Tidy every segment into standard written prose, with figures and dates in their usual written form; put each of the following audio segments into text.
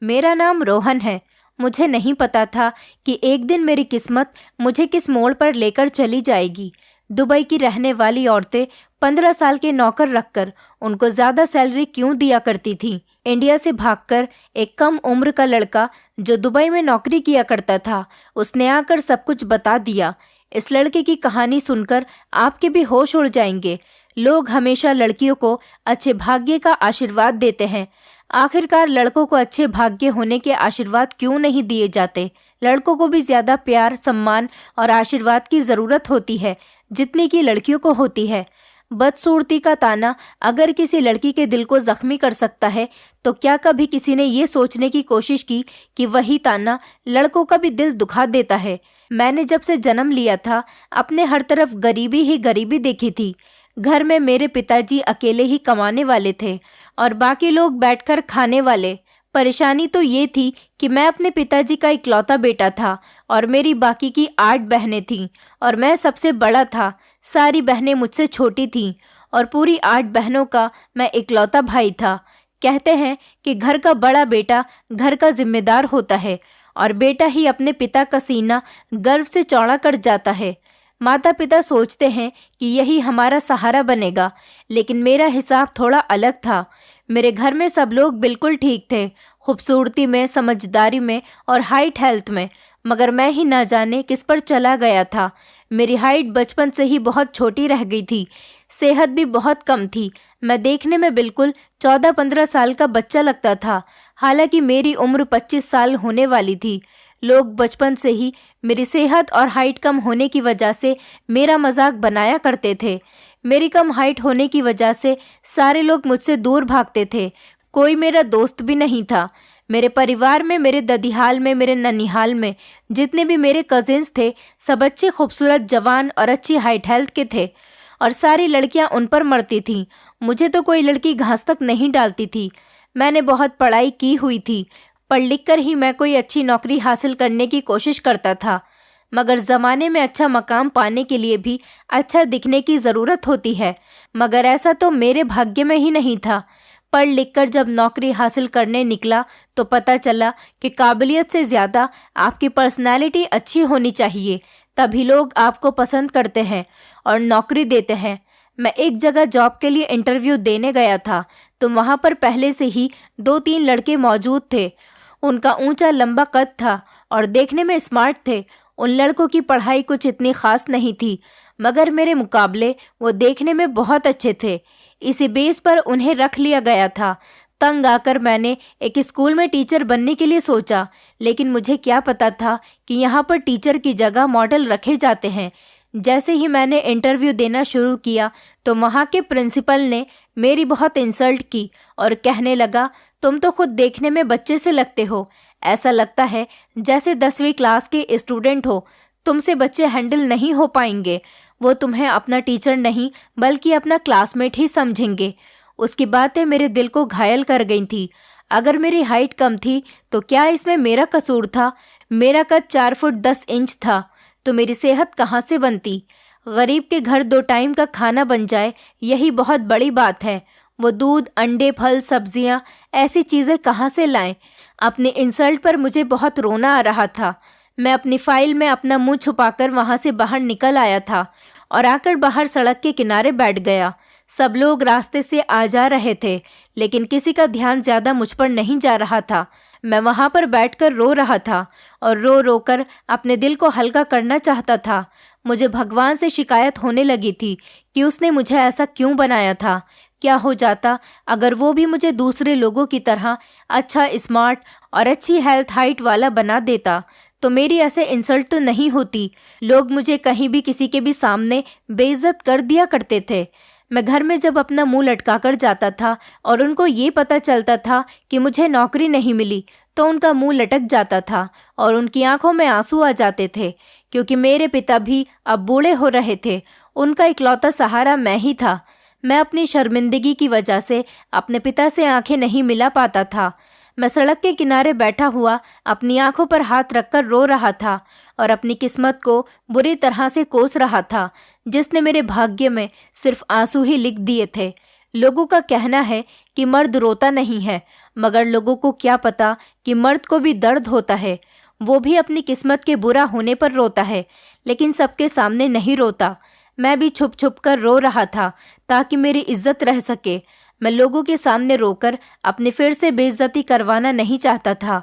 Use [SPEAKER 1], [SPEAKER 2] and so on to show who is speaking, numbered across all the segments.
[SPEAKER 1] मेरा नाम रोहन है। मुझे नहीं पता था कि एक दिन मेरी किस्मत मुझे किस मोड़ पर लेकर चली जाएगी। दुबई की रहने वाली औरतें 15 साल के नौकर रखकर उनको ज़्यादा सैलरी क्यों दिया करती थीं? इंडिया से भागकर एक कम उम्र का लड़का जो दुबई में नौकरी किया करता था, उसने आकर सब कुछ बता दिया। इस लड़के की कहानी सुनकर आपके भी होश उड़ जाएंगे। लोग हमेशा लड़कियों को अच्छे भाग्य का आशीर्वाद देते हैं। आखिरकार लड़कों को अच्छे भाग्य होने के आशीर्वाद क्यों नहीं दिए जाते? लड़कों को भी ज्यादा प्यार, सम्मान और आशीर्वाद की जरूरत होती है जितनी कि लड़कियों को होती है। बदसूरती का ताना अगर किसी लड़की के दिल को जख्मी कर सकता है, तो क्या कभी किसी ने ये सोचने की कोशिश की कि वही ताना लड़कों का भी दिल दुखा देता है? मैंने जब से जन्म लिया था, अपने हर तरफ गरीबी ही गरीबी देखी थी। घर में मेरे पिताजी अकेले ही कमाने वाले थे और बाकी लोग बैठकर खाने वाले। परेशानी तो ये थी कि मैं अपने पिताजी का इकलौता बेटा था और मेरी बाकी की 8 बहनें थीं और मैं सबसे बड़ा था। सारी बहनें मुझसे छोटी थीं और पूरी 8 बहनों का मैं इकलौता भाई था। कहते हैं कि घर का बड़ा बेटा घर का जिम्मेदार होता है और बेटा ही अपने पिता का सीना गर्व से चौड़ा कर जाता है। माता पिता सोचते हैं कि यही हमारा सहारा बनेगा, लेकिन मेरा हिसाब थोड़ा अलग था। मेरे घर में सब लोग बिल्कुल ठीक थे, खूबसूरती में, समझदारी में और हाइट हेल्थ में, मगर मैं ही ना जाने किस पर चला गया था। मेरी हाइट बचपन से ही बहुत छोटी रह गई थी, सेहत भी बहुत कम थी। मैं देखने में बिल्कुल 14-15 साल का बच्चा लगता था, हालांकि मेरी उम्र 25 साल होने वाली थी। लोग बचपन से ही मेरी सेहत और हाइट कम होने की वजह से मेरा मजाक बनाया करते थे। मेरी कम हाइट होने की वजह से सारे लोग मुझसे दूर भागते थे। कोई मेरा दोस्त भी नहीं था। मेरे परिवार में, मेरे ददिहाल में, मेरे ननिहाल में जितने भी मेरे कजिन्स थे, सब अच्छे, खूबसूरत, जवान और अच्छी हाइट हेल्थ के थे और सारी लड़कियां उन पर मरती थीं। मुझे तो कोई लड़की घास तक नहीं डालती थी। मैंने बहुत पढ़ाई की हुई थी, पढ़ लिख कर ही मैं कोई अच्छी नौकरी हासिल करने की कोशिश करता था, मगर ज़माने में अच्छा मकाम पाने के लिए भी अच्छा दिखने की ज़रूरत होती है। मगर ऐसा तो मेरे भाग्य में ही नहीं था। पढ़ लिख कर जब नौकरी हासिल करने निकला तो पता चला कि काबिलियत से ज़्यादा आपकी पर्सनैलिटी अच्छी होनी चाहिए, तभी लोग आपको पसंद करते हैं और नौकरी देते हैं। मैं एक जगह जॉब के लिए इंटरव्यू देने गया था, तो वहाँ पर पहले से ही 2-3 लड़के मौजूद थे। उनका ऊंचा लंबा कद था और देखने में स्मार्ट थे। उन लड़कों की पढ़ाई कुछ इतनी खास नहीं थी, मगर मेरे मुकाबले वो देखने में बहुत अच्छे थे। इसी बेस पर उन्हें रख लिया गया था। तंग आकर मैंने एक स्कूल में टीचर बनने के लिए सोचा, लेकिन मुझे क्या पता था कि यहाँ पर टीचर की जगह मॉडल रखे जाते हैं। जैसे ही मैंने इंटरव्यू देना शुरू किया तो वहाँ के प्रिंसिपल ने मेरी बहुत इंसल्ट की और कहने लगा, तुम तो खुद देखने में बच्चे से लगते हो, ऐसा लगता है जैसे 10वीं क्लास के स्टूडेंट हो। तुमसे बच्चे हैंडल नहीं हो पाएंगे, वो तुम्हें अपना टीचर नहीं बल्कि अपना क्लासमेट ही समझेंगे। उसकी बातें मेरे दिल को घायल कर गई थी। अगर मेरी हाइट कम थी तो क्या इसमें मेरा कसूर था? मेरा कद 4 फुट 10 इंच था, तो मेरी सेहत कहाँ से बनती? गरीब के घर 2 टाइम का खाना बन जाए, यही बहुत बड़ी बात है। वो दूध, अंडे, फल, सब्जियां, ऐसी चीज़ें कहाँ से लाएं? अपने इंसल्ट पर मुझे बहुत रोना आ रहा था। मैं अपनी फाइल में अपना मुंह छुपाकर वहाँ से बाहर निकल आया था और आकर बाहर सड़क के किनारे बैठ गया। सब लोग रास्ते से आ जा रहे थे, लेकिन किसी का ध्यान ज़्यादा मुझ पर नहीं जा रहा था। मैं वहाँ पर बैठकर रो रहा था और रो रो कर अपने दिल को हल्का करना चाहता था। मुझे भगवान से शिकायत होने लगी थी कि उसने मुझे ऐसा क्यों बनाया था। क्या हो जाता अगर वो भी मुझे दूसरे लोगों की तरह अच्छा, स्मार्ट और अच्छी हेल्थ हाइट वाला बना देता, तो मेरी ऐसे इंसल्ट तो नहीं होती। लोग मुझे कहीं भी किसी के भी सामने बेइज्जत कर दिया करते थे। मैं घर में जब अपना मुंह लटका कर जाता था और उनको ये पता चलता था कि मुझे नौकरी नहीं मिली, तो उनका मुंह लटक जाता था और उनकी आंखों में आंसू आ जाते थे, क्योंकि मेरे पिता भी अब बूढ़े हो रहे थे। उनका इकलौता सहारा मैं ही था। मैं अपनी शर्मिंदगी की वजह से अपने पिता से आंखें नहीं मिला पाता था। मैं सड़क के किनारे बैठा हुआ अपनी आंखों पर हाथ रखकर रो रहा था और अपनी किस्मत को बुरी तरह से कोस रहा था, जिसने मेरे भाग्य में सिर्फ आंसू ही लिख दिए थे। लोगों का कहना है कि मर्द रोता नहीं है, मगर लोगों को क्या पता कि मर्द को भी दर्द होता है। वो भी अपनी किस्मत के बुरा होने पर रोता है, लेकिन सबके सामने नहीं रोता। मैं भी छुप छुप कर रो रहा था ताकि मेरी इज्जत रह सके। मैं लोगों के सामने रोकर अपनी फिर से बेइज्जती करवाना नहीं चाहता था।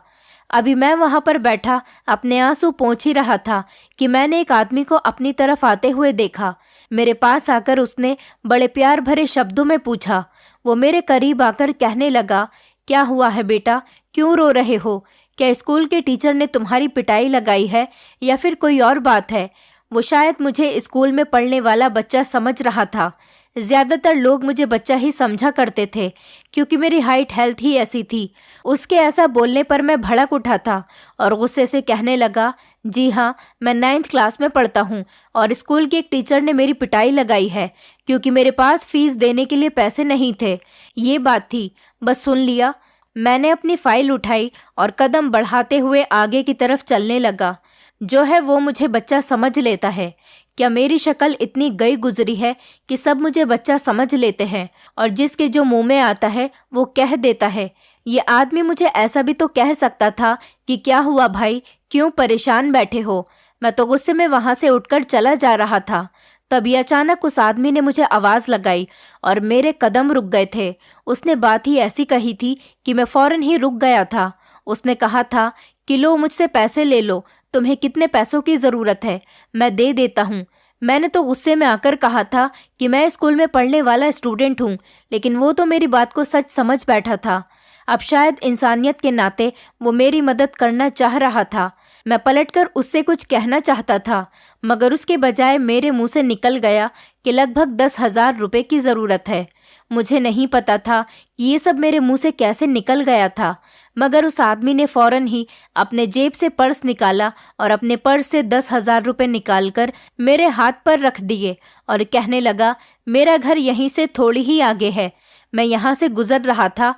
[SPEAKER 1] अभी मैं वहां पर बैठा अपने आंसू पोंछ ही रहा था कि मैंने एक आदमी को अपनी तरफ आते हुए देखा। मेरे पास आकर उसने बड़े प्यार भरे शब्दों में पूछा। वो मेरे करीब आकर कहने लगा, क्या हुआ है बेटा, क्यों रो रहे हो? क्या स्कूल के टीचर ने तुम्हारी पिटाई लगाई है या फिर कोई और बात है? वो शायद मुझे स्कूल में पढ़ने वाला बच्चा समझ रहा था। ज्यादातर लोग मुझे बच्चा ही समझा करते थे क्योंकि मेरी हाइट हेल्थ ही ऐसी थी। उसके ऐसा बोलने पर मैं भड़क उठा था और गुस्से से कहने लगा, जी हाँ, मैं 9th क्लास में पढ़ता हूँ और स्कूल के एक टीचर ने मेरी पिटाई लगाई है क्योंकि मेरे पास फीस देने के लिए पैसे नहीं थे। ये बात थी, बस सुन लिया। मैंने अपनी फाइल उठाई और कदम बढ़ाते हुए आगे की तरफ चलने लगा। जो है वो मुझे बच्चा समझ लेता है। क्या मेरी शक्ल इतनी गई गुजरी है कि सब मुझे बच्चा समझ लेते हैं और जिसके जो मुंह में आता है वो कह देता है? ये आदमी मुझे ऐसा भी तो कह सकता था कि क्या हुआ भाई, क्यों परेशान बैठे हो? मैं तो गुस्से में वहां से उठकर चला जा रहा था। तभी अचानक उस आदमी ने मुझे आवाज लगाई और मेरे कदम रुक गए थे। उसने बात ही ऐसी कही थी कि मैं फौरन ही रुक गया था। उसने कहा था कि लो, मुझसे पैसे ले लो, तुम्हें कितने पैसों की जरूरत है, मैं दे देता हूँ। मैंने तो गुस्से में आकर कहा था कि मैं स्कूल में पढ़ने वाला स्टूडेंट हूँ, लेकिन वो तो मेरी बात को सच समझ बैठा था। अब शायद इंसानियत के नाते वो मेरी मदद करना चाह रहा था। मैं पलटकर उससे कुछ कहना चाहता था, मगर उसके बजाय मेरे मुंह से निकल गया कि लगभग 10,000 रुपए की ज़रूरत है। मुझे नहीं पता था कि ये सब मेरे मुंह से कैसे निकल गया था, मगर उस आदमी ने फौरन ही अपने जेब से पर्स निकाला और अपने पर्स से 10,000 रुपए निकालकर मेरे हाथ पर रख दिए और कहने लगा, मेरा घर यहीं से थोड़ी ही आगे है, मैं यहाँ से गुजर रहा था,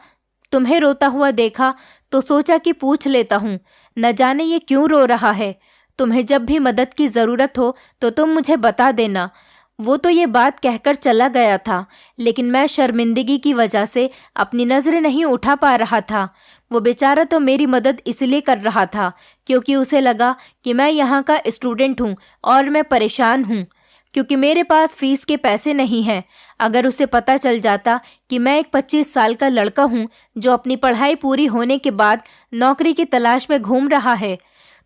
[SPEAKER 1] तुम्हें रोता हुआ देखा तो सोचा कि पूछ लेता हूँ, न जाने ये क्यों रो रहा है। तुम्हें जब भी मदद की ज़रूरत हो तो तुम मुझे बता देना। वो तो ये बात कहकर चला गया था, लेकिन मैं शर्मिंदगी की वजह से अपनी नज़रें नहीं उठा पा रहा था। वो बेचारा तो मेरी मदद इसलिए कर रहा था क्योंकि उसे लगा कि मैं यहाँ का स्टूडेंट हूँ और मैं परेशान हूँ क्योंकि मेरे पास फीस के पैसे नहीं हैं। अगर उसे पता चल जाता कि मैं एक 25 साल का लड़का हूँ जो अपनी पढ़ाई पूरी होने के बाद नौकरी की तलाश में घूम रहा है,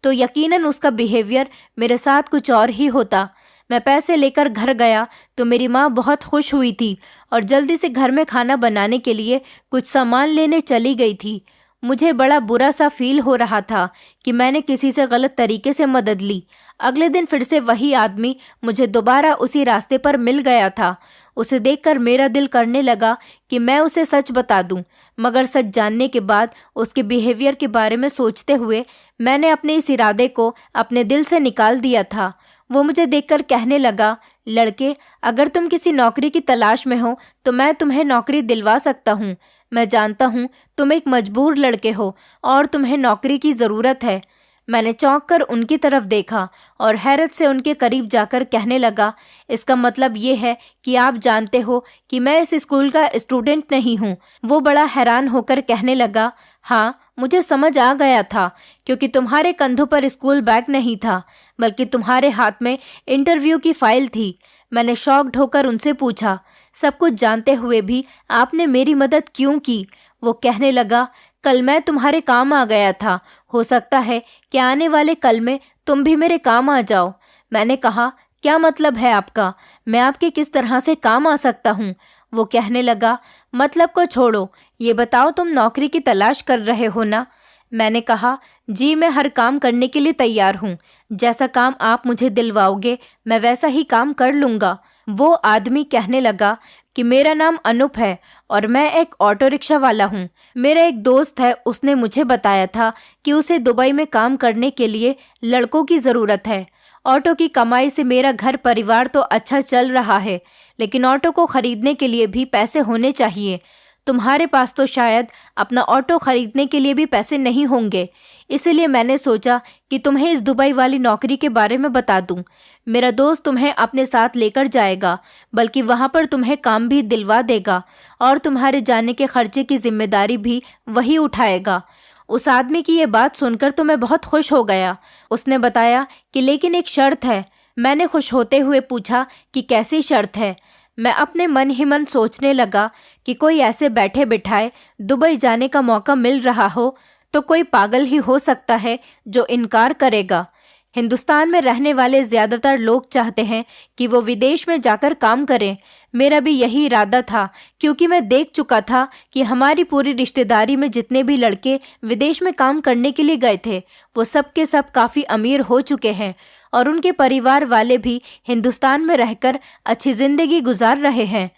[SPEAKER 1] तो यकीनन उसका बिहेवियर मेरे साथ कुछ और ही होता। मैं पैसे लेकर घर गया तो मेरी माँ बहुत खुश हुई थी और जल्दी से घर में खाना बनाने के लिए कुछ सामान लेने चली गई थी। मुझे बड़ा बुरा सा फील हो रहा था कि मैंने किसी से गलत तरीके से मदद ली। अगले दिन फिर से वही आदमी मुझे दोबारा उसी रास्ते पर मिल गया था। उसे देखकर मेरा दिल करने लगा कि मैं उसे सच बता दूं, मगर सच जानने के बाद उसके बिहेवियर के बारे में सोचते हुए मैंने अपने इस इरादे को अपने दिल से निकाल दिया था। वो मुझे देखकर कहने लगा, लड़के, अगर तुम किसी नौकरी की तलाश में हो तो मैं तुम्हें नौकरी दिलवा सकता हूँ। मैं जानता हूँ तुम एक मजबूर लड़के हो और तुम्हें नौकरी की ज़रूरत है। मैंने चौंक कर उनकी तरफ देखा और हैरत से उनके करीब जाकर कहने लगा, इसका मतलब ये है कि आप जानते हो कि मैं इस स्कूल का स्टूडेंट नहीं हूँ। वो बड़ा हैरान होकर कहने लगा, हाँ, मुझे समझ आ गया था क्योंकि तुम्हारे कंधों पर स्कूल बैग नहीं था, बल्कि तुम्हारे हाथ में इंटरव्यू की फाइल थी। मैंने शॉक्ड होकर उनसे पूछा, सब कुछ जानते हुए भी आपने मेरी मदद क्यों की? वो कहने लगा, कल मैं तुम्हारे काम आ गया था, हो सकता है कि आने वाले कल में तुम भी मेरे काम आ जाओ। मैंने कहा, क्या मतलब है आपका? मैं आपके किस तरह से काम आ सकता हूँ? वो कहने लगा, मतलब को छोड़ो, ये बताओ तुम नौकरी की तलाश कर रहे हो ना? मैंने कहा, जी, मैं हर काम करने के लिए तैयार हूँ। जैसा काम आप मुझे दिलवाओगे मैं वैसा ही काम कर लूँगा। वो आदमी कहने लगा कि मेरा नाम अनूप है और मैं एक ऑटो रिक्शा वाला हूँ। मेरा एक दोस्त है, उसने मुझे बताया था कि उसे दुबई में काम करने के लिए लड़कों की ज़रूरत है। ऑटो की कमाई से मेरा घर परिवार तो अच्छा चल रहा है, लेकिन ऑटो को खरीदने के लिए भी पैसे होने चाहिए। तुम्हारे पास तो शायद अपना ऑटो खरीदने के लिए भी पैसे नहीं होंगे, इसीलिए मैंने सोचा कि तुम्हें इस दुबई वाली नौकरी के बारे में बता दूं। मेरा दोस्त तुम्हें अपने साथ लेकर जाएगा, बल्कि वहां पर तुम्हें काम भी दिलवा देगा और तुम्हारे जाने के खर्चे की जिम्मेदारी भी वही उठाएगा। उस आदमी की ये बात सुनकर तो मैं बहुत खुश हो गया। उसने बताया कि लेकिन एक शर्त है। मैंने खुश होते हुए पूछा कि कैसी शर्त है। मैं अपने मन ही मन सोचने लगा कि कोई ऐसे बैठे बिठाए दुबई जाने का मौका मिल रहा हो तो कोई पागल ही हो सकता है जो इनकार करेगा। हिंदुस्तान में रहने वाले ज़्यादातर लोग चाहते हैं कि वो विदेश में जाकर काम करें। मेरा भी यही इरादा था, क्योंकि मैं देख चुका था कि हमारी पूरी रिश्तेदारी में जितने भी लड़के विदेश में काम करने के लिए गए थे वो सब के सब काफ़ी अमीर हो चुके हैं और उनके परिवार वाले भी हिंदुस्तान में रहकर अच्छी ज़िंदगी गुजार रहे हैं।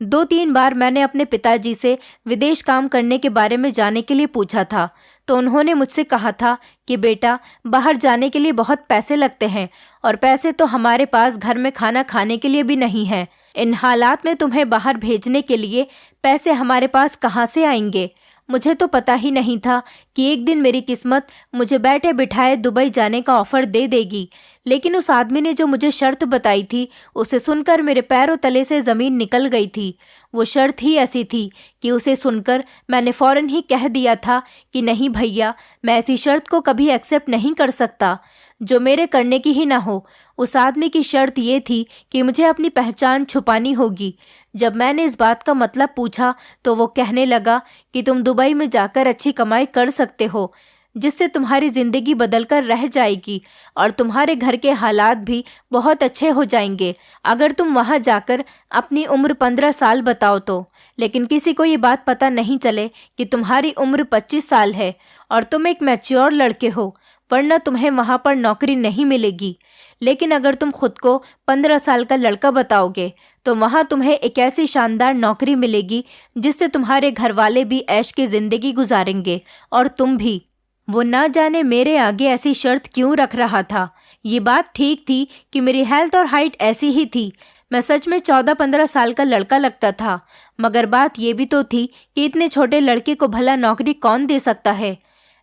[SPEAKER 1] 2-3 बार मैंने अपने पिताजी से विदेश काम करने के बारे में जाने के लिए पूछा था, तो उन्होंने मुझसे कहा था कि बेटा, बाहर जाने के लिए बहुत पैसे लगते हैं और पैसे तो हमारे पास घर में खाना खाने के लिए भी नहीं है। इन हालात में तुम्हें बाहर भेजने के लिए पैसे हमारे पास कहाँ से आएंगे। मुझे तो पता ही नहीं था कि एक दिन मेरी किस्मत मुझे बैठे बिठाए दुबई जाने का ऑफर दे देगी, लेकिन उस आदमी ने जो मुझे शर्त बताई थी उसे सुनकर मेरे पैरों तले से ज़मीन निकल गई थी। वो शर्त ही ऐसी थी कि उसे सुनकर मैंने फ़ौरन ही कह दिया था कि नहीं भैया, मैं ऐसी शर्त को कभी एक्सेप्ट नहीं कर सकता जो मेरे करने की ही ना हो। उस आदमी की शर्त ये थी कि मुझे अपनी पहचान छुपानी होगी। जब मैंने इस बात का मतलब पूछा तो वो कहने लगा कि तुम दुबई में जाकर अच्छी कमाई कर सकते हो, जिससे तुम्हारी ज़िंदगी बदलकर रह जाएगी और तुम्हारे घर के हालात भी बहुत अच्छे हो जाएंगे अगर तुम वहां जाकर अपनी उम्र 15 साल बताओ तो। लेकिन किसी को ये बात पता नहीं चले कि तुम्हारी उम्र 25 साल है और तुम एक मैच्योर लड़के हो, वरना तुम्हें वहां पर नौकरी नहीं मिलेगी। लेकिन अगर तुम खुद को 15 साल का लड़का बताओगे तो वहां तुम्हें एक ऐसी शानदार नौकरी मिलेगी जिससे तुम्हारे घर वाले भी ऐश की ज़िंदगी गुजारेंगे और तुम भी। वो ना जाने मेरे आगे ऐसी शर्त क्यों रख रहा था। ये बात ठीक थी कि मेरी हेल्थ और हाइट ऐसी ही थी। मैं सच में 14-15 साल का लड़का लगता था, मगर बात ये भी तो थी कि इतने छोटे लड़के को भला नौकरी कौन दे सकता है।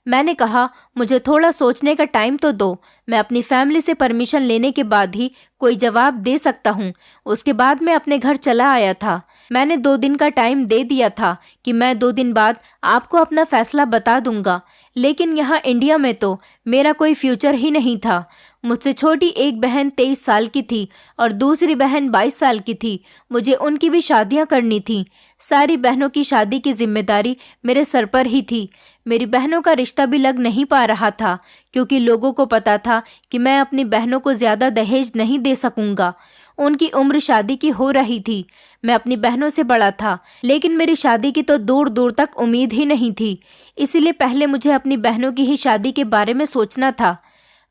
[SPEAKER 1] मैंने कहा, मुझे थोड़ा सोचने का टाइम तो दो, मैं अपनी फैमिली से परमिशन लेने के बाद ही कोई जवाब दे सकता हूँ। उसके बाद मैं अपने घर चला आया था। मैंने 2 दिन का टाइम दे दिया था कि मैं 2 दिन बाद आपको अपना फैसला बता दूंगा, लेकिन यहाँ इंडिया में तो मेरा कोई फ्यूचर ही नहीं था। मुझसे छोटी एक बहन 23 साल की थी और दूसरी बहन 22 साल की थी। मुझे उनकी भी शादियाँ करनी थीं। सारी बहनों की शादी की जिम्मेदारी मेरे सर पर ही थी। मेरी बहनों का रिश्ता भी लग नहीं पा रहा था, क्योंकि लोगों को पता था कि मैं अपनी बहनों को ज़्यादा दहेज नहीं दे सकूंगा। उनकी उम्र शादी की हो रही थी। मैं अपनी बहनों से बड़ा था, लेकिन मेरी शादी की तो दूर दूर तक उम्मीद ही नहीं थी। इसीलिए पहले मुझे अपनी बहनों की ही शादी के बारे में सोचना था।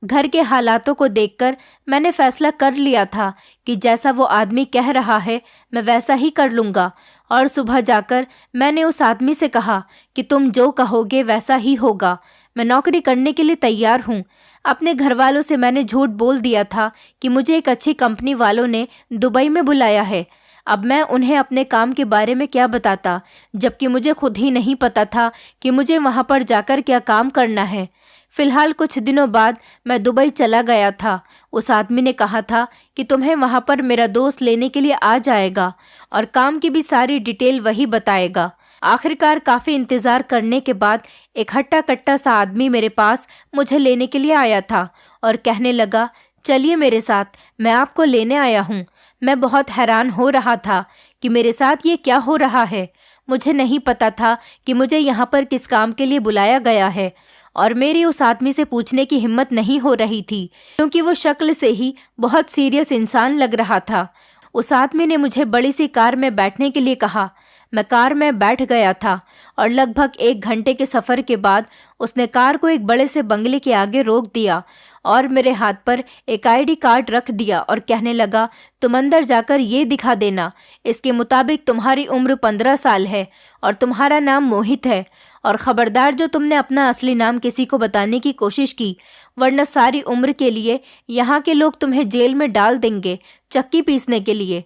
[SPEAKER 1] घर के हालातों को देखकर मैंने फैसला कर लिया था कि जैसा वो आदमी कह रहा है मैं वैसा ही कर लूँगा। और सुबह जाकर मैंने उस आदमी से कहा कि तुम जो कहोगे वैसा ही होगा। मैं नौकरी करने के लिए तैयार हूँ। अपने घर वालों से मैंने झूठ बोल दिया था कि मुझे एक अच्छी कंपनी वालों ने दुबई में बुलाया है। अब मैं उन्हें अपने काम के बारे में क्या बताता, जबकि मुझे खुद ही नहीं पता था कि मुझे वहाँ पर जाकर क्या काम करना है। फिलहाल कुछ दिनों बाद मैं दुबई चला गया था। उस आदमी ने कहा था कि तुम्हें वहाँ पर मेरा दोस्त लेने के लिए आ जाएगा और काम की भी सारी डिटेल वही बताएगा। आखिरकार काफ़ी इंतज़ार करने के बाद एक हट्टा कट्टा सा आदमी मेरे पास मुझे लेने के लिए आया था और कहने लगा, चलिए मेरे साथ, मैं आपको लेने आया हूँ। मैं बहुत हैरान हो रहा था कि मेरे साथ ये क्या हो रहा है। मुझे नहीं पता था कि मुझे यहाँ पर किस काम के लिए बुलाया गया है और मेरी उस आदमी से पूछने की हिम्मत नहीं हो रही थी, क्योंकि वो शक्ल से ही बहुत सीरियस इंसान लग रहा था। उस आदमी ने मुझे बड़ी सी कार में बैठने के लिए कहा। मैं कार में बैठ गया था और लगभग 1 घंटे के सफ़र के बाद उसने कार को एक बड़े से बंगले के आगे रोक दिया और मेरे हाथ पर एक आईडी कार्ड रख दिया और कहने लगा, तुम अंदर जाकर ये दिखा देना। इसके मुताबिक तुम्हारी उम्र 15 साल है और तुम्हारा नाम मोहित है। और ख़बरदार जो तुमने अपना असली नाम किसी को बताने की कोशिश की, वरना सारी उम्र के लिए यहाँ के लोग तुम्हें जेल में डाल देंगे, चक्की पीसने के लिए।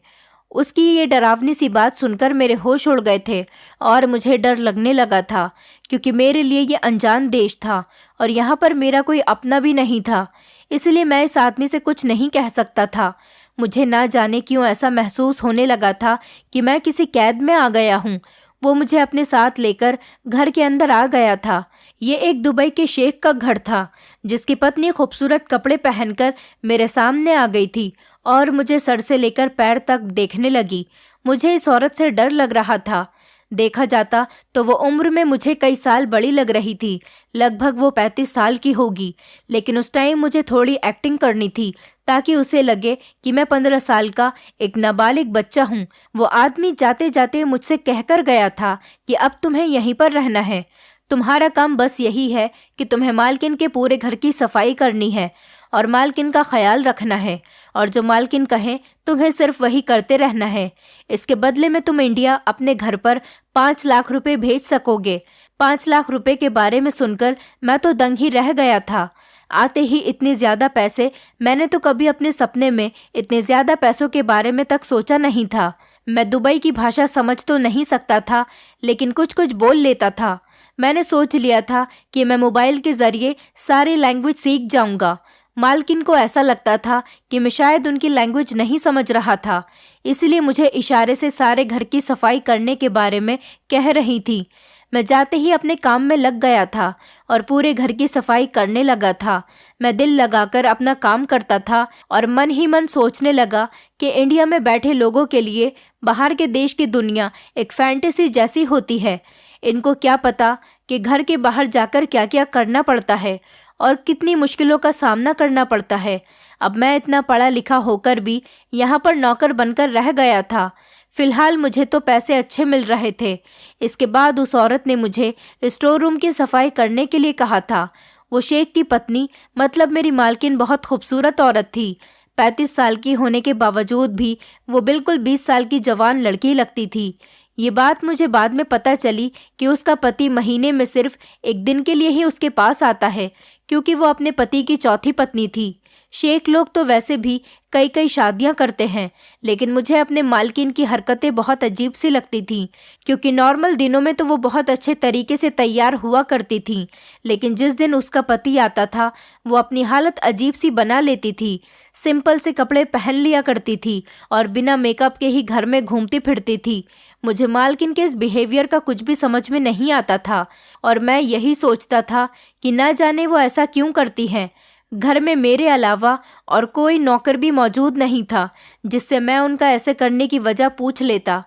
[SPEAKER 1] उसकी ये डरावनी सी बात सुनकर मेरे होश उड़ गए थे और मुझे डर लगने लगा था, क्योंकि मेरे लिए ये अनजान देश था और यहाँ पर मेरा कोई अपना भी नहीं था। इसलिए मैं इस आदमी से कुछ नहीं कह सकता था। मुझे ना जाने क्यों ऐसा महसूस होने लगा था कि मैं किसी कैद में आ गया हूँ। वो मुझे अपने साथ लेकर घर के अंदर आ गया था। ये एक दुबई के शेख का घर था, जिसकी पत्नी खूबसूरत कपड़े पहनकर मेरे सामने आ गई थी और मुझे सर से लेकर पैर तक देखने लगी। मुझे इस औरत से डर लग रहा था। देखा जाता तो वो उम्र में मुझे कई साल बड़ी लग रही थी। लगभग वो 35 साल की होगी, लेकिन उस टाइम मुझे थोड़ी एक्टिंग करनी थी ताकि उसे लगे कि मैं 15 साल का एक नाबालिग बच्चा हूँ। वो आदमी जाते जाते मुझसे कहकर गया था कि अब तुम्हें यहीं पर रहना है। तुम्हारा काम बस यही है कि तुम्हें मालकिन के पूरे घर की सफाई करनी है और मालकिन का ख्याल रखना है, और जो मालकिन कहे तुम्हें सिर्फ वही करते रहना है। इसके बदले में तुम इंडिया अपने घर पर 5 लाख रुपए भेज सकोगे। 5 लाख रुपए के बारे में सुनकर मैं तो दंग ही रह गया था। आते ही इतने ज्यादा पैसे, मैंने तो कभी अपने सपने में इतने ज्यादा पैसों के बारे में तक सोचा नहीं था। मैं दुबई की भाषा समझ तो नहीं सकता था, लेकिन कुछ कुछ बोल लेता था। मैंने सोच लिया था कि मैं मोबाइल के जरिए सारी लैंग्वेज सीख जाऊंगा। मालकिन को ऐसा लगता था कि मैं शायद उनकी लैंग्वेज नहीं समझ रहा था, इसलिए मुझे इशारे से सारे घर की सफाई करने के बारे में कह रही थी। मैं जाते ही अपने काम में लग गया था और पूरे घर की सफाई करने लगा था। मैं दिल लगाकर अपना काम करता था और मन ही मन सोचने लगा कि इंडिया में बैठे लोगों के लिए बाहर के देश की दुनिया एक फैंटेसी जैसी होती है। इनको क्या पता कि घर के बाहर जाकर क्या क्या करना पड़ता है और कितनी मुश्किलों का सामना करना पड़ता है। अब मैं इतना पढ़ा लिखा होकर भी यहाँ पर नौकर बनकर रह गया था। फिलहाल मुझे तो पैसे अच्छे मिल रहे थे। इसके बाद उस औरत ने मुझे स्टोर रूम की सफाई करने के लिए कहा था। वो शेख की पत्नी, मतलब मेरी मालकिन, बहुत खूबसूरत औरत थी। 35 साल की होने के बावजूद भी वो बिल्कुल 20 साल की जवान लड़की लगती थी। ये बात मुझे बाद में पता चली कि उसका पति महीने में सिर्फ एक दिन के लिए ही उसके पास आता है, क्योंकि वो अपने पति की चौथी पत्नी थी। शेख लोग तो वैसे भी कई कई शादियां करते हैं, लेकिन मुझे अपने मालकिन की हरकतें बहुत अजीब सी लगती थीं, क्योंकि नॉर्मल दिनों में तो वो बहुत अच्छे तरीके से तैयार हुआ करती थीं, लेकिन जिस दिन उसका पति आता था वो अपनी हालत अजीब सी बना लेती थी। सिंपल से कपड़े पहन लिया करती थी और बिना मेकअप के ही घर में घूमती फिरती थी। मुझे मालकिन के इस बिहेवियर का कुछ भी समझ में नहीं आता था और मैं यही सोचता था कि ना जाने वो ऐसा क्यों करती हैं। घर में मेरे अलावा और कोई नौकर भी मौजूद नहीं था जिससे मैं उनका ऐसे करने की वजह पूछ लेता।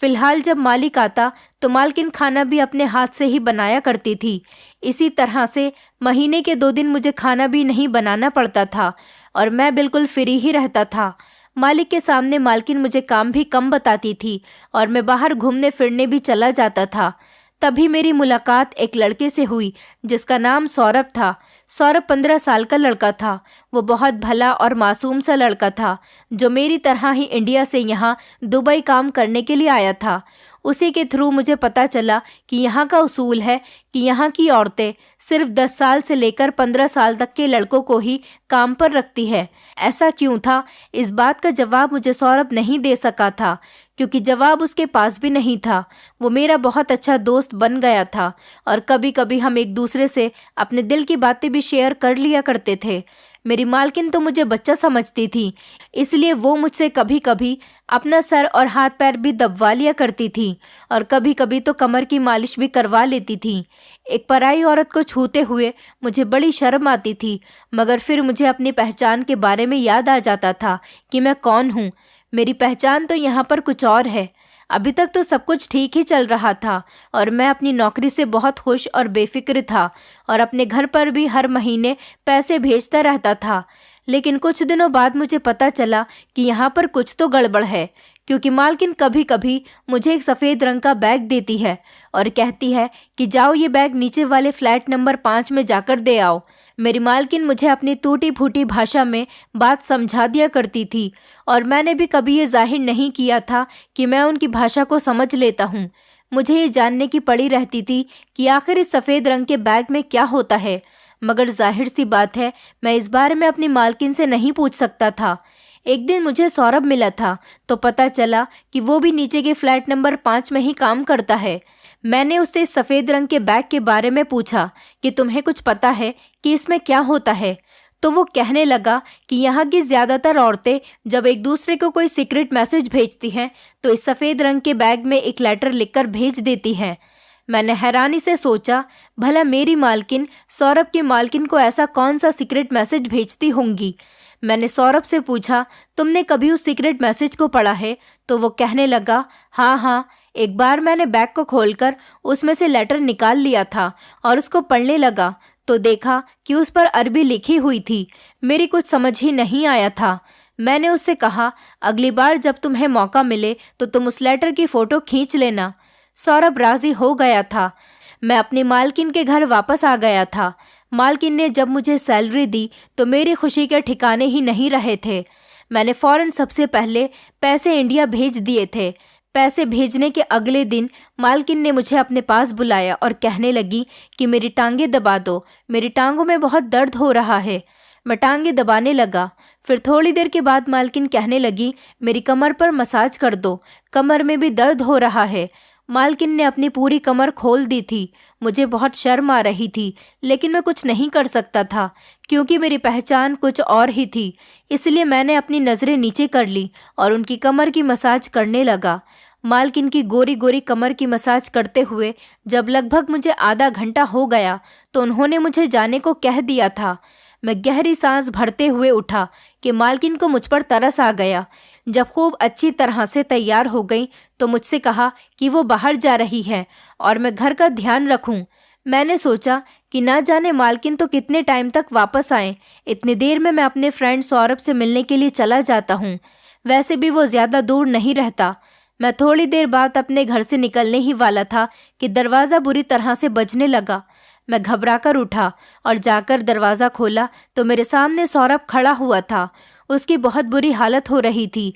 [SPEAKER 1] फिलहाल जब मालिक आता तो मालकिन खाना भी अपने हाथ से ही बनाया करती थी। इसी तरह से महीने के 2 दिन मुझे खाना भी नहीं बनाना पड़ता था और मैं बिल्कुल फ्री ही रहता था। मालिक के सामने मालकिन मुझे काम भी कम बताती थी और मैं बाहर घूमने फिरने भी चला जाता था। तभी मेरी मुलाकात एक लड़के से हुई जिसका नाम सौरभ था। सौरभ 15 साल का लड़का था। वो बहुत भला और मासूम सा लड़का था, जो मेरी तरह ही इंडिया से यहाँ दुबई काम करने के लिए आया था। उसी के थ्रू मुझे पता चला कि यहाँ का उसूल है कि यहाँ की औरतें सिर्फ 10 साल से लेकर 15 साल तक के लड़कों को ही काम पर रखती है। ऐसा क्यों था, इस बात का जवाब मुझे सौरभ नहीं दे सका था, क्योंकि जवाब उसके पास भी नहीं था। वो मेरा बहुत अच्छा दोस्त बन गया था और कभी कभी हम एक दूसरे से अपने दिल की बातें भी शेयर कर लिया करते थे। मेरी मालकिन तो मुझे बच्चा समझती थी, इसलिए वो मुझसे कभी कभी अपना सर और हाथ पैर भी दबवा लिया करती थी और कभी कभी तो कमर की मालिश भी करवा लेती थी। एक पराई औरत को छूते हुए मुझे बड़ी शर्म आती थी, मगर फिर मुझे अपनी पहचान के बारे में याद आ जाता था कि मैं कौन हूँ। मेरी पहचान तो यहाँ पर कुछ और है। अभी तक तो सब कुछ ठीक ही चल रहा था और मैं अपनी नौकरी से बहुत खुश और बेफिक्र था और अपने घर पर भी हर महीने पैसे भेजता रहता था। लेकिन कुछ दिनों बाद मुझे पता चला कि यहाँ पर कुछ तो गड़बड़ है, क्योंकि मालकिन कभी कभी मुझे एक सफ़ेद रंग का बैग देती है और कहती है कि जाओ ये बैग नीचे वाले फ्लैट नंबर 5 में जाकर दे आओ। मेरी मालकिन मुझे अपनी टूटी फूटी भाषा में बात समझा दिया करती थी और मैंने भी कभी ये जाहिर नहीं किया था कि मैं उनकी भाषा को समझ लेता हूँ। मुझे ये जानने की पड़ी रहती थी कि आखिर इस सफ़ेद रंग के बैग में क्या होता है, मगर जाहिर सी बात है मैं इस बारे में अपनी मालकिन से नहीं पूछ सकता था। एक दिन मुझे सौरभ मिला था तो पता चला कि वो भी नीचे के फ्लैट नंबर 5 में ही काम करता है। मैंने उससे इस सफ़ेद रंग के बैग के बारे में पूछा कि तुम्हें कुछ पता है कि इसमें क्या होता है। तो वो कहने लगा कि यहाँ की ज़्यादातर औरतें जब एक दूसरे को कोई सीक्रेट मैसेज भेजती हैं तो इस सफ़ेद रंग के बैग में एक लेटर लिखकर भेज देती हैं। मैंने हैरानी से सोचा, भला मेरी मालकिन सौरभ की मालकिन को ऐसा कौन सा सीक्रेट मैसेज भेजती होंगी। मैंने सौरभ से पूछा, तुमने कभी उस सीक्रेट मैसेज को पढ़ा है? तो वो कहने लगा, हाँ, एक बार मैंने बैग को खोलकर उसमें से लेटर निकाल लिया था और उसको पढ़ने लगा तो देखा कि उस पर अरबी लिखी हुई थी। मेरी कुछ समझ ही नहीं आया था। मैंने उससे कहा, अगली बार जब तुम्हें मौका मिले तो तुम उस लेटर की फ़ोटो खींच लेना। सौरभ राज़ी हो गया था। मैं अपनी मालकिन के घर वापस आ गया था। मालकिन ने जब मुझे सैलरी दी तो मेरी खुशी के ठिकाने ही नहीं रहे थे। मैंने फ़ौरन सबसे पहले पैसे इंडिया भेज दिए थे। पैसे भेजने के अगले दिन मालकिन ने मुझे अपने पास बुलाया और कहने लगी कि मेरी टांगें दबा दो, मेरी टांगों में बहुत दर्द हो रहा है। मैं टांगें दबाने लगा। फिर थोड़ी देर के बाद मालकिन कहने लगी, मेरी कमर पर मसाज कर दो, कमर में भी दर्द हो रहा है। मालकिन ने अपनी पूरी कमर खोल दी थी। मुझे बहुत शर्म आ रही थी, लेकिन मैं कुछ नहीं कर सकता था क्योंकि मेरी पहचान कुछ और ही थी। इसलिए मैंने अपनी नज़रें नीचे कर ली और उनकी कमर की मसाज करने लगा। मालकिन की गोरी गोरी कमर की मसाज करते हुए जब लगभग मुझे आधा घंटा हो गया तो उन्होंने मुझे जाने को कह दिया था। मैं गहरी सांस भरते हुए उठा कि मालकिन को मुझ पर तरस आ गया। जब खूब अच्छी तरह से तैयार हो गई तो मुझसे कहा कि वो बाहर जा रही है और मैं घर का ध्यान रखूं। मैंने सोचा कि ना जाने मालकिन तो कितने टाइम तक वापस आए। इतनी देर में मैं अपने फ्रेंड सौरभ से मिलने के लिए चला जाता हूँ। वैसे भी वो ज़्यादा दूर नहीं रहता। मैं थोड़ी देर बाद अपने घर से निकलने ही वाला था कि दरवाज़ा बुरी तरह से बजने लगा। मैं घबराकर उठा और जाकर दरवाज़ा खोला तो मेरे सामने सौरभ खड़ा हुआ था। उसकी बहुत बुरी हालत हो रही थी।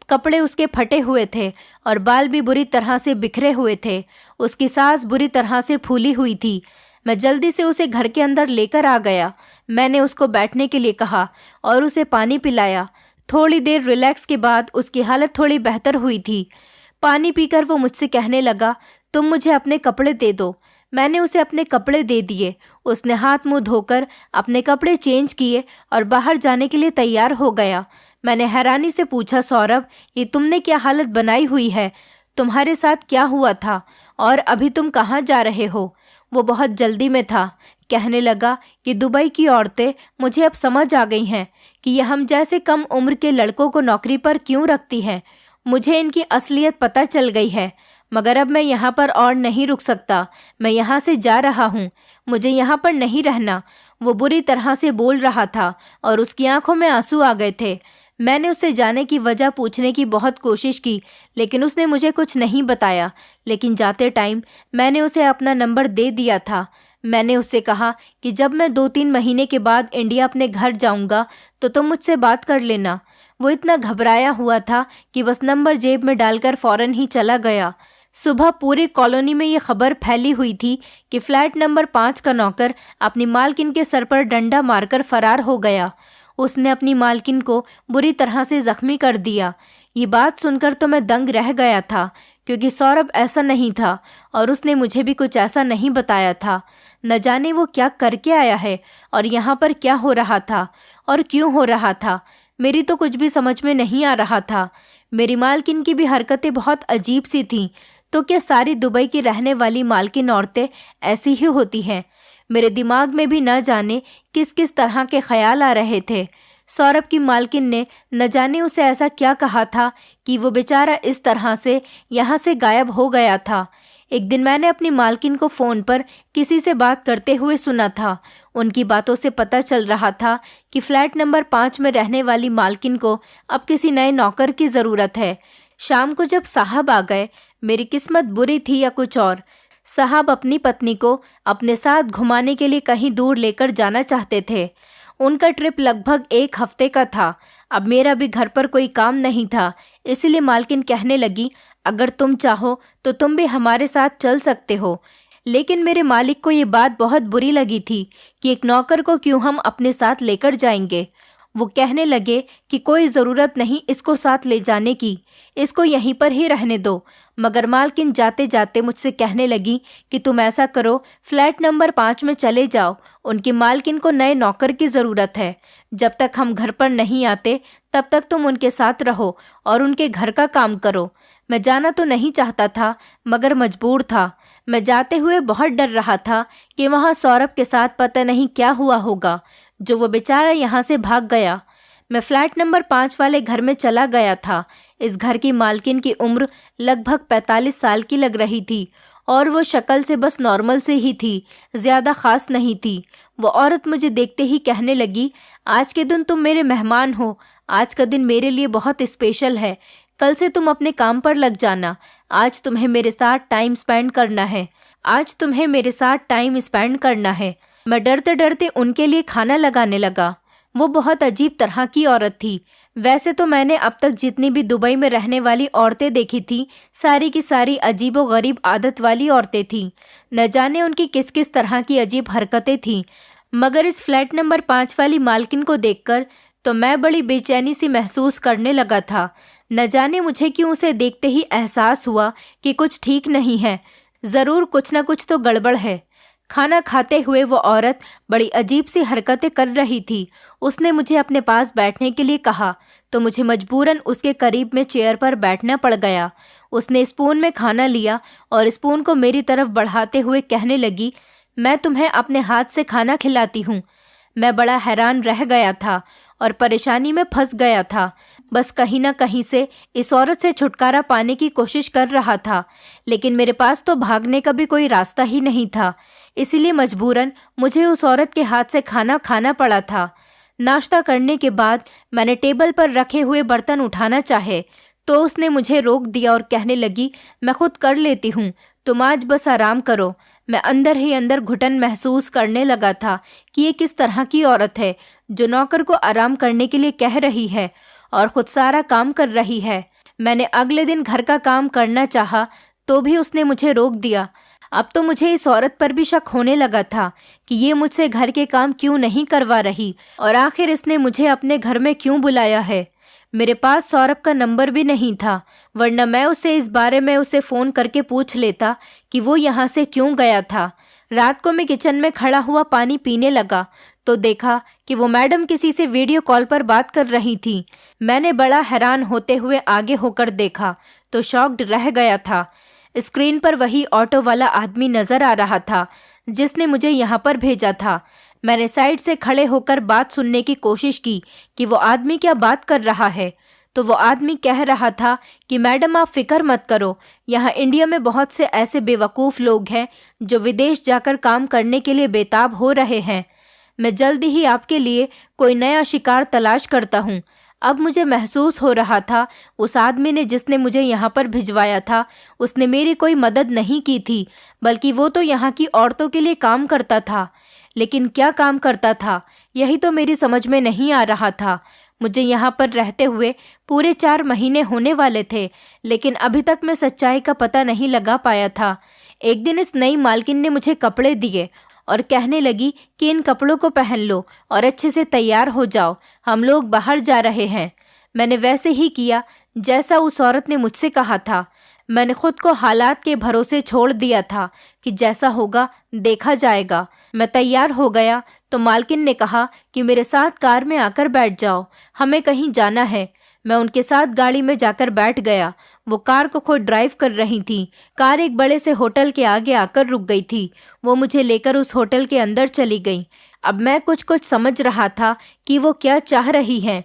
[SPEAKER 1] कपड़े उसके फटे हुए थे और बाल भी बुरी तरह से बिखरे हुए थे। उसकी सांस बुरी तरह से फूली हुई थी। मैं जल्दी से उसे घर के अंदर लेकर आ गया। मैंने उसको बैठने के लिए कहा और उसे पानी पिलाया। थोड़ी देर रिलैक्स के बाद उसकी हालत थोड़ी बेहतर हुई थी। पानी पीकर वो मुझसे कहने लगा, तुम मुझे अपने कपड़े दे दो। मैंने उसे अपने कपड़े दे दिए। उसने हाथ मुंह धोकर अपने कपड़े चेंज किए और बाहर जाने के लिए तैयार हो गया। मैंने हैरानी से पूछा, सौरभ, ये तुमने क्या हालत बनाई हुई है? तुम्हारे साथ क्या हुआ था और अभी तुम कहाँ जा रहे हो? वो बहुत जल्दी में था। कहने लगा कि दुबई की औरतें मुझे अब समझ आ गई हैं कि यह हम जैसे कम उम्र के लड़कों को नौकरी पर क्यों रखती हैं। मुझे इनकी असलियत पता चल गई है, मगर अब मैं यहाँ पर और नहीं रुक सकता। मैं यहाँ से जा रहा हूँ। मुझे यहाँ पर नहीं रहना। वो बुरी तरह से बोल रहा था और उसकी आंखों में आंसू आ गए थे। मैंने उससे जाने की वजह पूछने की बहुत कोशिश की, लेकिन उसने मुझे कुछ नहीं बताया। लेकिन जाते टाइम मैंने उसे अपना नंबर दे दिया था। मैंने उससे कहा कि जब मैं 2-3 महीने के बाद इंडिया अपने घर जाऊंगा तो तुम मुझसे बात कर लेना। वो इतना घबराया हुआ था कि बस नंबर जेब में डालकर फ़ौरन ही चला गया। सुबह पूरी कॉलोनी में ये खबर फैली हुई थी कि फ्लैट नंबर 5 का नौकर अपनी मालकिन के सर पर डंडा मारकर फरार हो गया। उसने अपनी मालकिन को बुरी तरह से जख्मी कर दिया। ये बात सुनकर तो मैं दंग रह गया था, क्योंकि सौरभ ऐसा नहीं था और उसने मुझे भी कुछ ऐसा नहीं बताया था। न जाने वो क्या करके आया है और यहाँ पर क्या हो रहा था और क्यों हो रहा था। मेरी तो कुछ भी समझ में नहीं आ रहा था। मेरी मालकिन की भी हरकतें बहुत अजीब सी थीं। तो क्या सारी दुबई की रहने वाली मालकिन औरतें ऐसी ही होती हैं? मेरे दिमाग में भी न जाने किस किस तरह के ख्याल आ रहे थे। सौरभ की मालकिन ने न जाने उसे ऐसा क्या कहा था कि वो बेचारा इस तरह से यहाँ से गायब हो गया था। एक दिन मैंने अपनी मालकिन को फ़ोन पर किसी से बात करते हुए सुना था। उनकी बातों से पता चल रहा था कि फ्लैट नंबर 5 में रहने वाली मालकिन को अब किसी नए नौकर की ज़रूरत है। शाम को जब साहब आ गए, मेरी किस्मत बुरी थी या कुछ और। साहब अपनी पत्नी को अपने साथ घुमाने के लिए कहीं दूर लेकर जाना चाहते थे। उनका ट्रिप लगभग 1 हफ्ते का था। अब मेरा भी घर पर कोई काम नहीं था, इसलिए मालकिन कहने लगी, अगर तुम चाहो तो तुम भी हमारे साथ चल सकते हो। लेकिन मेरे मालिक को ये बात बहुत बुरी लगी थी कि एक नौकर को क्यों हम अपने साथ लेकर जाएंगे। वो कहने लगे कि कोई ज़रूरत नहीं इसको साथ ले जाने की, इसको यहीं पर ही रहने दो। मगर मालकिन जाते जाते मुझसे कहने लगी कि तुम ऐसा करो, फ्लैट नंबर 5 में चले जाओ, उनकी मालकिन को नए नौकर की ज़रूरत है। जब तक हम घर पर नहीं आते तब तक तुम उनके साथ रहो और उनके घर का काम करो। मैं जाना तो नहीं चाहता था मगर मजबूर था। मैं जाते हुए बहुत डर रहा था कि वहाँ सौरभ के साथ पता नहीं क्या हुआ होगा, जो वो बेचारा यहाँ से भाग गया। मैं फ्लैट नंबर 5 वाले घर में चला गया था। इस घर की मालकिन की उम्र लगभग 45 साल की लग रही थी और वो शक्ल से बस नॉर्मल से ही थी, ज़्यादा खास नहीं थी। वो औरत मुझे देखते ही कहने लगी, आज के दिन तुम मेरे मेहमान हो, आज का दिन मेरे लिए बहुत स्पेशल है। कल से तुम अपने काम पर लग जाना। आज तुम्हें मेरे साथ टाइम स्पेंड करना है। आज तुम्हें मेरे साथ टाइम स्पेंड करना है। मैं डरते डरते उनके लिए खाना लगाने लगा। वो बहुत अजीब तरह की औरत थी। वैसे तो मैंने अब तक जितनी भी दुबई में रहने वाली औरतें देखी थी, सारी की सारी अजीबो गरीब आदत वाली औरतें थीं। न जाने उनकी किस किस तरह की अजीब हरकतें थीं, मगर इस फ्लैट नंबर 5 वाली मालकिन को देखकर तो मैं बड़ी बेचैनी सी महसूस करने लगा था। न जाने मुझे क्यों उसे देखते ही एहसास हुआ कि कुछ ठीक नहीं है, ज़रूर कुछ न कुछ तो गड़बड़ है। खाना खाते हुए वो औरत बड़ी अजीब सी हरकतें कर रही थी। उसने मुझे अपने पास बैठने के लिए कहा तो मुझे मजबूरन उसके करीब में चेयर पर बैठना पड़ गया। उसने स्पून में खाना लिया और स्पून को मेरी तरफ बढ़ाते हुए कहने लगी, मैं तुम्हें अपने हाथ से खाना खिलाती हूँ। मैं बड़ा हैरान रह गया था और परेशानी में फंस गया था। बस कहीं ना कहीं से इस औरत से छुटकारा पाने की कोशिश कर रहा था, लेकिन मेरे पास तो भागने का भी कोई रास्ता ही नहीं था। इसलिए मजबूरन मुझे उस औरत के हाथ से खाना खाना पड़ा था। नाश्ता करने के बाद मैंने टेबल पर रखे हुए बर्तन उठाना चाहे तो उसने मुझे रोक दिया और कहने लगी, मैं खुद कर लेती हूँ, तुम आज बस आराम करो। मैं अंदर ही अंदर घुटन महसूस करने लगा था कि ये किस तरह की औरत है जो नौकर को आराम करने के लिए कह रही है और खुद सारा काम कर रही है। मैंने अगले दिन घर का काम करना चाहा तो भी उसने मुझे रोक दिया। अब तो मुझे इस औरत पर भी शक होने लगा था कि ये मुझसे घर के काम क्यों नहीं करवा रही और आखिर इसने मुझे अपने घर में क्यों बुलाया है। मेरे पास सौरभ का नंबर भी नहीं था, वरना मैं उसे इस बारे में उसे फ़ोन करके पूछ लेता कि वो यहाँ से क्यों गया था। रात को मैं किचन में खड़ा हुआ पानी पीने लगा तो देखा कि वो मैडम किसी से वीडियो कॉल पर बात कर रही थी। मैंने बड़ा हैरान होते हुए आगे होकर देखा तो शॉक्ड रह गया था। स्क्रीन पर वही ऑटो वाला आदमी नजर आ रहा था जिसने मुझे यहाँ पर भेजा था। मैंने साइड से खड़े होकर बात सुनने की कोशिश की कि वो आदमी क्या बात कर रहा है। तो वो आदमी कह रहा था कि मैडम आप फिक्र मत करो, यहाँ इंडिया में बहुत से ऐसे बेवकूफ़ लोग हैं जो विदेश जाकर काम करने के लिए बेताब हो रहे हैं। मैं जल्दी ही आपके लिए कोई नया शिकार तलाश करता हूँ। अब मुझे महसूस हो रहा था उस आदमी ने जिसने मुझे यहाँ पर भिजवाया था उसने मेरी कोई मदद नहीं की थी, बल्कि वो तो यहाँ की औरतों के लिए काम करता था। लेकिन क्या काम करता था, यही तो मेरी समझ में नहीं आ रहा था। मुझे यहाँ पर रहते हुए पूरे 4 महीने होने वाले थे, लेकिन अभी तक मैं सच्चाई का पता नहीं लगा पाया था। एक दिन इस नई मालकिन ने मुझे कपड़े दिए और कहने लगी कि इन कपड़ों को पहन लो और अच्छे से तैयार हो जाओ, हम लोग बाहर जा रहे हैं। मैंने वैसे ही किया जैसा उस औरत ने मुझसे कहा था। मैंने खुद को हालात के भरोसे छोड़ दिया था कि जैसा होगा देखा जाएगा। मैं तैयार हो गया तो मालकिन ने कहा कि मेरे साथ कार में आकर बैठ जाओ, हमें कहीं जाना है। मैं उनके साथ गाड़ी में जाकर बैठ गया। वो कार को खुद ड्राइव कर रही थी। कार एक बड़े से होटल के आगे आकर रुक गई थी। वो मुझे लेकर उस होटल के अंदर चली गई। अब मैं कुछ कुछ समझ रहा था कि वो क्या चाह रही हैं।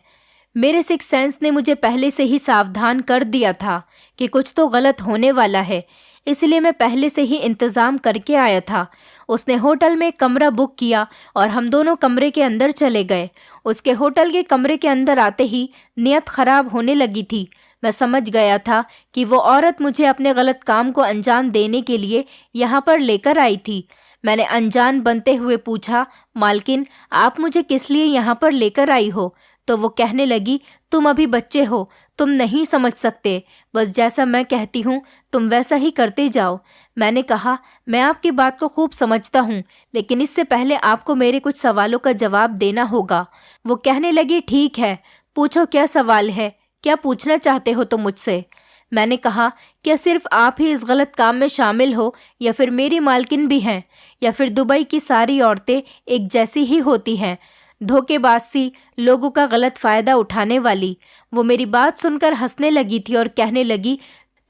[SPEAKER 1] मेरे सिक्स सेंस ने मुझे पहले से ही सावधान कर दिया था कि कुछ तो गलत होने वाला है, इसलिए मैं पहले से ही इंतज़ाम करके आया था। उसने होटल में एक कमरा बुक किया और हम दोनों कमरे के अंदर चले गए। उसके होटल के कमरे के अंदर आते ही नीयत ख़राब होने लगी थी। मैं समझ गया था कि वो औरत मुझे अपने गलत काम को अंजाम देने के लिए यहाँ पर लेकर आई थी। मैंने अनजान बनते हुए पूछा, मालकिन आप मुझे किस लिए यहाँ पर लेकर आई हो? तो वो कहने लगी, तुम अभी बच्चे हो, तुम नहीं समझ सकते। बस जैसा मैं कहती हूँ तुम वैसा ही करते जाओ। मैंने कहा, मैं आपकी बात को खूब समझता हूँ, लेकिन इससे पहले आपको मेरे कुछ सवालों का जवाब देना होगा। वो कहने लगी, ठीक है, पूछो क्या सवाल है, क्या पूछना चाहते हो तुम मुझसे। मैंने कहा, क्या सिर्फ आप ही इस गलत काम में शामिल हो या फिर मेरी मालकिन भी हैं, या फिर दुबई की सारी औरतें एक जैसी ही होती हैं, धोखेबाज सी, लोगों का गलत फ़ायदा उठाने वाली। वो मेरी बात सुनकर हंसने लगी थी और कहने लगी,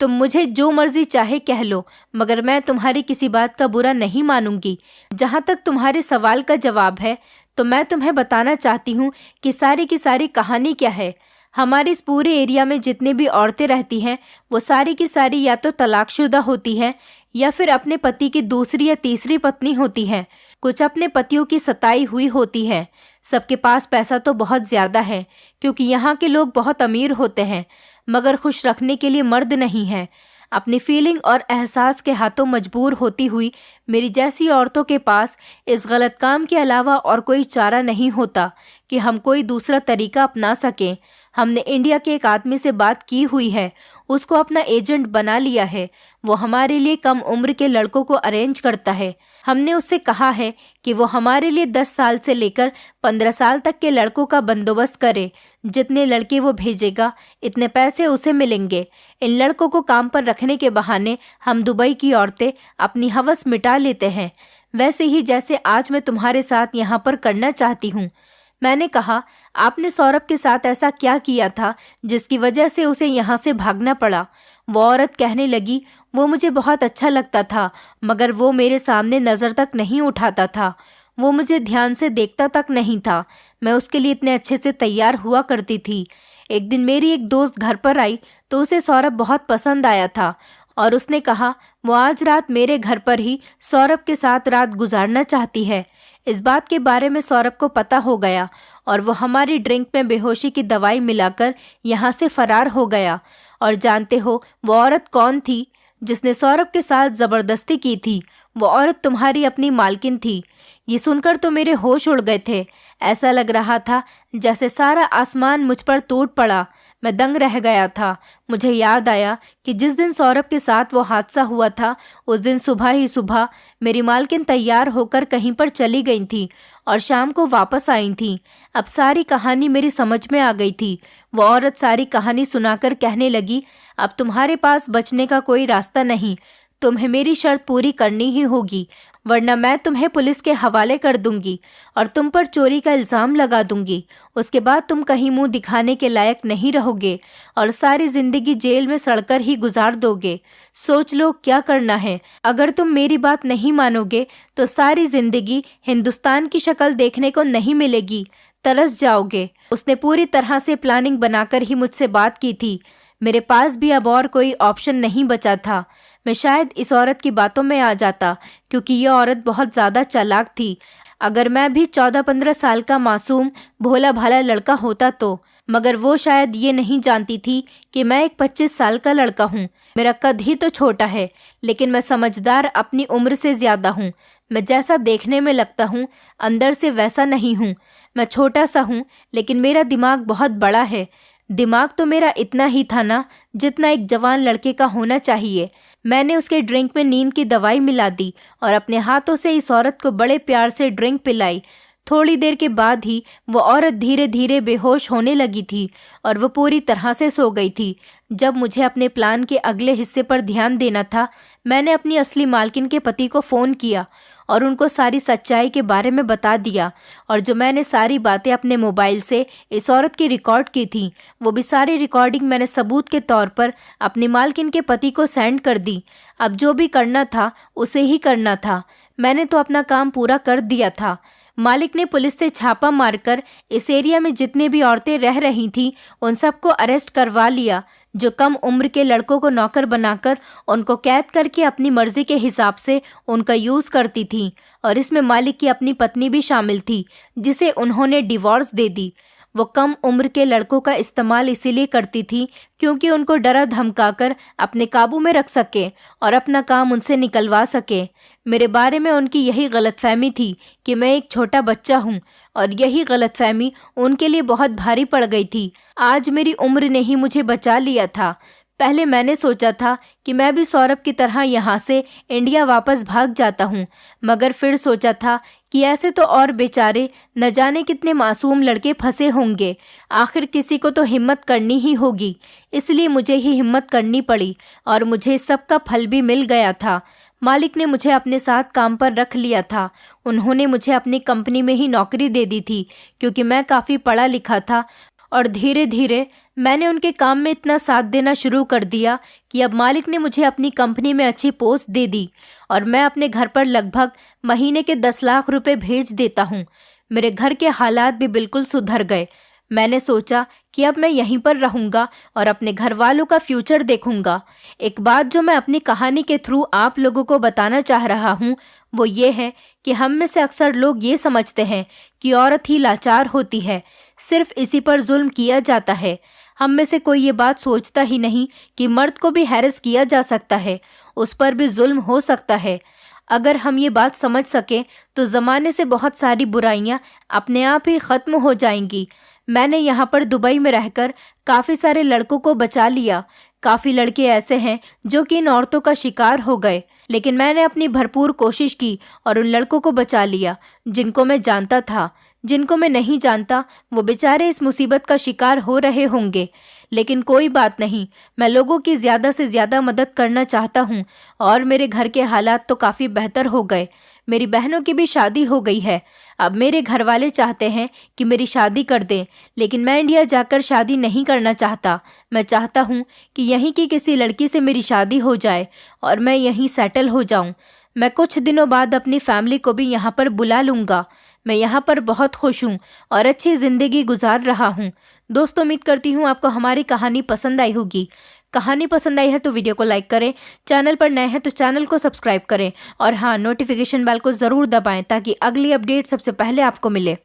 [SPEAKER 1] तुम मुझे जो मर्जी चाहे कह लो, मगर मैं तुम्हारी किसी बात का बुरा नहीं मानूंगी। जहाँ तक तुम्हारे सवाल का जवाब है, तो मैं तुम्हें बताना चाहती हूँ कि सारी की सारी कहानी क्या है। हमारे इस पूरे एरिया में जितनी भी औरतें रहती हैं, वो सारी की सारी या तो तलाकशुदा होती हैं या फिर अपने पति की दूसरी या तीसरी पत्नी होती हैं। कुछ अपने पतियों की सताई हुई होती हैं। सबके पास पैसा तो बहुत ज़्यादा है, क्योंकि यहाँ के लोग बहुत अमीर होते हैं, मगर खुश रखने के लिए मर्द नहीं हैं। अपनी फीलिंग और एहसास के हाथों मजबूर होती हुई मेरी जैसी औरतों के पास इस गलत काम के अलावा और कोई चारा नहीं होता कि हम कोई दूसरा तरीका अपना सकें। हमने इंडिया के एक आदमी से बात की हुई है, उसको अपना एजेंट बना लिया है। वो हमारे लिए कम उम्र के लड़कों को अरेंज करता है। हमने उससे कहा है कि वो हमारे लिए 10 साल से लेकर 15 साल तक के लड़कों का बंदोबस्त करे। जितने लड़के वो भेजेगा, इतने पैसे उसे मिलेंगे। इन लड़कों को काम पर रखने के बहाने हम दुबई की औरतें अपनी हवस मिटा लेते हैं, वैसे ही जैसे आज मैं तुम्हारे साथ यहाँ पर करना चाहती हूँ। मैंने कहा, आपने सौरभ के साथ ऐसा क्या किया था जिसकी वजह से उसे यहाँ से भागना पड़ा। वो औरत कहने लगी, वो मुझे बहुत अच्छा लगता था, मगर वो मेरे सामने नज़र तक नहीं उठाता था। वो मुझे ध्यान से देखता तक नहीं था। मैं उसके लिए इतने अच्छे से तैयार हुआ करती थी। एक दिन मेरी एक दोस्त घर पर आई तो उसे सौरभ बहुत पसंद आया था और उसने कहा, वो आज रात मेरे घर पर ही सौरभ के साथ रात गुजारना चाहती है। इस बात के बारे में सौरभ को पता हो गया और वो हमारी ड्रिंक में बेहोशी की दवाई मिलाकर यहाँ से फरार हो गया। और जानते हो वो औरत कौन थी जिसने सौरभ के साथ ज़बरदस्ती की थी? वो औरत तुम्हारी अपनी मालकिन थी। ये सुनकर तो मेरे होश उड़ गए थे। ऐसा लग रहा था जैसे सारा आसमान मुझ पर टूट पड़ा। मैं दंग रह गया था। मुझे याद आया कि जिस दिन सौरभ के साथ वो हादसा हुआ था, उस दिन सुबह ही सुबह मेरी मालकिन तैयार होकर कहीं पर चली गई थी और शाम को वापस आई थी। अब सारी कहानी मेरी समझ में आ गई थी। वो औरत सारी कहानी सुनाकर कहने लगी, अब तुम्हारे पास बचने का कोई रास्ता नहीं। तुम्हें मेरी शर्त पूरी करनी ही होगी, वरना मैं तुम्हें पुलिस के हवाले कर दूंगी और तुम पर चोरी का इल्ज़ाम लगा दूंगी। उसके बाद तुम कहीं मुंह दिखाने के लायक नहीं रहोगे और सारी जिंदगी जेल में सड़कर ही गुजार दोगे। सोच लो क्या करना है। अगर तुम मेरी बात नहीं मानोगे तो सारी जिंदगी हिंदुस्तान की शक्ल देखने को नहीं मिलेगी, तरस जाओगे। उसने पूरी तरह से प्लानिंग बनाकर ही मुझसे बात की थी। मेरे पास भी अब और कोई ऑप्शन नहीं बचा था। मैं शायद इस औरत की बातों में आ जाता, क्योंकि यह औरत बहुत ज़्यादा चालाक थी। अगर मैं भी 14-15 साल का मासूम भोला भाला लड़का होता तो, मगर वो शायद ये नहीं जानती थी कि मैं एक 25 साल का लड़का हूँ। मेरा कद ही तो छोटा है, लेकिन मैं समझदार अपनी उम्र से ज़्यादा हूँ। मैं जैसा देखने में लगता हूँ, अंदर से वैसा नहीं हूँ। मैं छोटा सा हूँ, लेकिन मेरा दिमाग बहुत बड़ा है। दिमाग तो मेरा इतना ही था ना, जितना एक जवान लड़के का होना चाहिए। मैंने उसके ड्रिंक में नींद की दवाई मिला दी और अपने हाथों से इस औरत को बड़े प्यार से ड्रिंक पिलाई। थोड़ी देर के बाद ही वो औरत धीरे धीरे बेहोश होने लगी थी और वो पूरी तरह से सो गई थी। जब मुझे अपने प्लान के अगले हिस्से पर ध्यान देना था, मैंने अपनी असली मालकिन के पति को फ़ोन किया और उनको सारी सच्चाई के बारे में बता दिया। और जो मैंने सारी बातें अपने मोबाइल से इस औरत की रिकॉर्ड की थी, वो भी सारी रिकॉर्डिंग मैंने सबूत के तौर पर अपनी मालकिन के पति को सेंड कर दी। अब जो भी करना था उसे ही करना था। मैंने तो अपना काम पूरा कर दिया था। मालिक ने पुलिस से छापा मारकर इस एरिया में जितनी भी औरतें रह रही थीं, उन सबको अरेस्ट करवा लिया, जो कम उम्र के लड़कों को नौकर बनाकर उनको कैद करके अपनी मर्जी के हिसाब से उनका यूज़ करती थी। और इसमें मालिक की अपनी पत्नी भी शामिल थी, जिसे उन्होंने डिवोर्स दे दी। वो कम उम्र के लड़कों का इस्तेमाल इसीलिए करती थी क्योंकि उनको डरा धमकाकर अपने काबू में रख सके और अपना काम उनसे निकलवा सके। मेरे बारे में उनकी यही गलतफहमी थी कि मैं एक छोटा बच्चा हूँ और यही गलतफहमी उनके लिए बहुत भारी पड़ गई थी। आज मेरी उम्र ने ही मुझे बचा लिया था। पहले मैंने सोचा था कि मैं भी सौरभ की तरह यहाँ से इंडिया वापस भाग जाता हूँ, मगर फिर सोचा था कि ऐसे तो और बेचारे न जाने कितने मासूम लड़के फंसे होंगे। आखिर किसी को तो हिम्मत करनी ही होगी, इसलिए मुझे ही हिम्मत करनी पड़ी और मुझे सबका फल भी मिल गया था। मालिक ने मुझे अपने साथ काम पर रख लिया था। उन्होंने मुझे अपनी कंपनी में ही नौकरी दे दी थी क्योंकि मैं काफ़ी पढ़ा लिखा था और धीरे धीरे मैंने उनके काम में इतना साथ देना शुरू कर दिया कि अब मालिक ने मुझे अपनी कंपनी में अच्छी पोस्ट दे दी और मैं अपने घर पर लगभग महीने के 10 लाख रुपए भेज देता हूँ। मेरे घर के हालात भी बिल्कुल सुधर गए। मैंने सोचा कि अब मैं यहीं पर रहूँगा और अपने घर वालों का फ्यूचर देखूँगा। एक बात जो मैं अपनी कहानी के थ्रू आप लोगों को बताना चाह रहा हूँ वो ये है कि हम में से अक्सर लोग ये समझते हैं कि औरत ही लाचार होती है, सिर्फ इसी पर जुल्म किया जाता है। हम में से कोई ये बात सोचता ही नहीं कि मर्द को भी हैरेस किया जा सकता है, उस पर भी जुल्म हो सकता है। अगर हम ये बात समझ सकें तो ज़माने से बहुत सारी बुराइयां अपने आप ही ख़त्म हो जाएंगी। मैंने यहाँ पर दुबई में रहकर काफ़ी सारे लड़कों को बचा लिया। काफ़ी लड़के ऐसे हैं जो कि इन औरतों का शिकार हो गए, लेकिन मैंने अपनी भरपूर कोशिश की और उन लड़कों को बचा लिया जिनको मैं जानता था। जिनको मैं नहीं जानता वो बेचारे इस मुसीबत का शिकार हो रहे होंगे, लेकिन कोई बात नहीं, मैं लोगों की ज़्यादा से ज़्यादा मदद करना चाहता हूँ और मेरे घर के हालात तो काफ़ी बेहतर हो गए। मेरी बहनों की भी शादी हो गई है। अब मेरे घर वाले चाहते हैं कि मेरी शादी कर दें, लेकिन मैं इंडिया जाकर शादी नहीं करना चाहता। मैं चाहता हूँ कि यहीं की किसी लड़की से मेरी शादी हो जाए और मैं यहीं सेटल हो जाऊँ। मैं कुछ दिनों बाद अपनी फैमिली को भी यहाँ पर बुला लूँगा। मैं यहाँ पर बहुत खुश हूँ और अच्छी ज़िंदगी गुजार रहा हूँ। दोस्तों, उम्मीद करती हूँ आपको हमारी कहानी पसंद आई होगी। कहानी पसंद आई है तो वीडियो को लाइक करें, चैनल पर नए हैं तो चैनल को सब्सक्राइब करें और हाँ, नोटिफिकेशन बेल को ज़रूर दबाएं ताकि अगली अपडेट सबसे पहले आपको मिले।